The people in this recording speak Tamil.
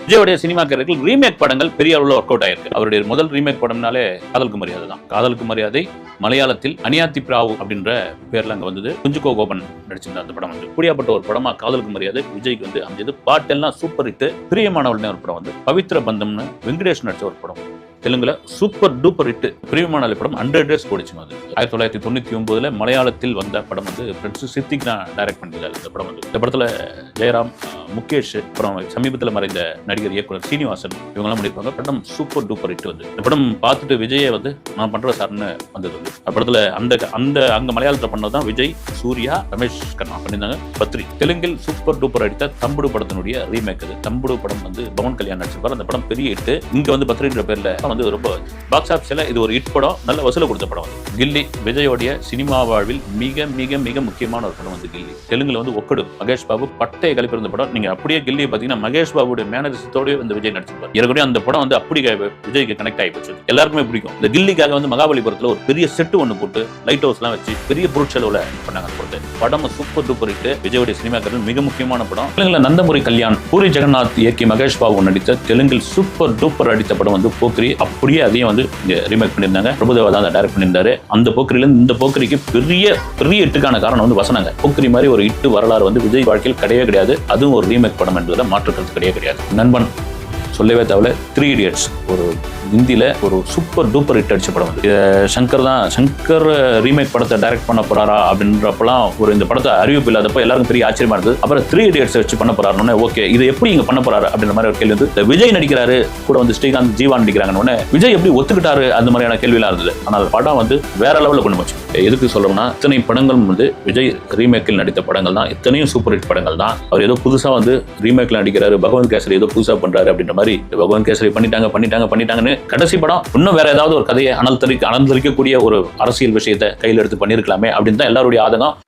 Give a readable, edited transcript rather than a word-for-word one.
விஜயோடைய சினிமா கேரக்டர் ரீமேக் படங்கள் பெரிய அளவில் ஒர்க் அவுட் ஆயிருக்கு. அவருடைய முதல் ரீமேக் படம்னாலே காதலுக்கு மரியாதை தான். காதலுக்கு மரியாதை மலையாளத்தில் அனியாத்தி பிராவு அப்படின்ற பேர்ல அங்க வந்தது. குஞ்சுகோ கோபன் நடிச்சிருந்த அந்த படம் வந்து இப்படியாப்பட்ட ஒரு படமா காதலுக்கு மரியாதை விஜய்க்கு வந்து அமைஞ்சது. பாட்டெல்லாம் சூப்பர் ஹிட். பிரியமானவள்னு ஒரு படம் வந்து பவித்ர பந்தம்னு வெங்கடேஷ் நடிச்ச ஒரு படம் தெலுங்குல சூப்பர் டூப்பர் ஹிட். பிரியமானவள் படம் 100 days போடுச்சுங்க. அது 1999 மலையாளத்தில் வந்த படம் வந்து பிரின்ஸ் சித்திக் தான் டைரக்ட் பண்ணிருக்காரு. இந்த படம் வந்து இந்த படத்துல ஜெயராம், முகேஷ், அப்புறம் சமீபத்தில் மறைந்த நடிகர் இயக்குனர் சீனிவாசன் இவங்கெல்லாம் பண்ணியிருப்பாங்க. படம் சூப்பர் டூப்பர் ஹிட் வந்து இந்த படம் பார்த்துட்டு விஜயை வந்து நான் பண்ற சார்னு வந்தது வந்து அந்த படத்துல அந்த அங்க மலையாளத்தில் பண்ணதான் விஜய், சூர்யா, ரமேஷ் கண்ணா பண்ணியிருந்தாங்க. பத்ரி தெலுங்கில் சூப்பர் டூப்பர் அடித்த தம்புடு படத்தினுடைய ரீமேக். அது தம்புடு படம் வந்து பவன் கல்யாண் நடிச்சிருப்பார். அந்த படம் பெரிய ஹிட். இங்க வந்து பத்ரின்ற பேர்ல வந்து ரொம்ப பாக்ஸ் ஆஃபீஸ்ல இது ஒரு ஹிட் படம், நல்ல வசூல கொடுத்த படம் வந்து கில்லி. விஜயோடைய சினிமா வாழ்வில் மிக மிக மிக முக்கியமான ஒரு படம் வந்து கில்லி. தெலுங்குல வந்து ஒக்கடு மகேஷ் பாபு பட்டை கழிப்பு இருந்த படம். நீங்க அப்படியே கில்லியை பாத்தீங்கன்னா மகேஷ் பாபுடைய மேனரிசத்தோடய வந்து விஜய் நடிச்சிருப்பார். ஏற்கனவே அந்த படம் வந்து அப்படி விஜய்க்கு கனெக்ட் ஆகி போச்சு. எல்லாருக்குமே பிடிக்கும். இந்த கில்லிக்காக வந்து மகாபலிபுரத்துல ஒரு பெரிய செட்டு ஒன்று போட்டு லைட் ஹவுஸ் எல்லாம் வச்சு பெரிய பொருட்செலவுல பண்ணாங்க. படம் சூப்பர் டூப்பர் ஹிட். விஜயோடைய சினிமா கேரக்டர் மிக முக்கியமான படம். தெலுங்குல நந்தமுரி கல்யாண், பூரி ஜெகநாத் இயக்கி மகேஷ் பாபு நடித்த தெலுங்கில் சூப்பர் டூப்பர் அடித்த படம் வந்து போக்கிரி. அப்படியே அதையும் வந்து ரீமேக் பண்ணியிருந்தாங்க. பிரபுதேவா தான் டைரக்ட் பண்ணியிருந்தாரு. அந்த போக்கிரில இருந்து இந்த போக்கிரிக்கு பெரிய பெரிய ஹிட்டுக்கான காரணம் வந்து வசனங்க. போக்கிரி மாதிரி ஒரு ஹிட் வரலாறு வந்து விஜய் வாழ்க்கையில் கிடையவே கிடையாது. அதுவும் ஒரு ரீமேக் படம் என்பதில் மாற்றுக்கிறது கிடையாது. நண்பன் சொல்லவே தேவையில்ல. 3 Idiots ஒரு ஹிந்தியில ஒரு சூப்பர் டூப்பர் ஹிட் அடிச்ச படம் வந்து சங்கர் ரீமேக் படத்தை டைரக்ட் பண்ண போறாரா அப்படின்றப்பெல்லாம் ஒரு இந்த படத்தை அறிவிப்பு இல்லாதப்ப எல்லாருக்கும் பெரிய ஆச்சரியமா இருந்தது. அப்புறம் 3 Idiots வச்சு பண்ண போறாருன்னு ஓகே இது எப்படி இங்க பண்ண போறாரு அப்படின்ற மாதிரி ஒரு கேள்வி வந்து விஜய் நடிக்கிறாரு கூட வந்து ஸ்ரீகாந்த், ஜீவா நடிக்கிறாங்கன்னு விஜய் எப்படி ஒத்துக்கிட்டாரு அந்த மாதிரியான கேள்வியெல்லாம் இருந்தது. ஆனால் படம் வந்து வேற லெவலில் கொண்டு போச்சு. எதுக்கு சொல்றோம்னா இத்தனை படங்கள் வந்து விஜய் ரீமேக்கில் நடித்த படங்கள் தான். இத்தனையும் சூப்பர் ஹிட் படங்கள் தான். அவர் ஏதோ புதுசா வந்து ரீமேக்ல நடிக்கிறாரு, பகவந்த் கேசரி ஏதோ புதுசா பண்றாரு அப்படின்ற மாதிரி பகவந்த் கேசரி பண்ணிட்டாங்கன்னு கடைசி படம் இன்னும் வேற ஏதாவது ஒரு கதையை அனந்தரிக்கக்கூடிய ஒரு அரசியல் விஷயத்தை கையில் எடுத்து பண்ணிருக்கலாமே அப்படின்னு தான் எல்லாருடைய ஆதங்கம்.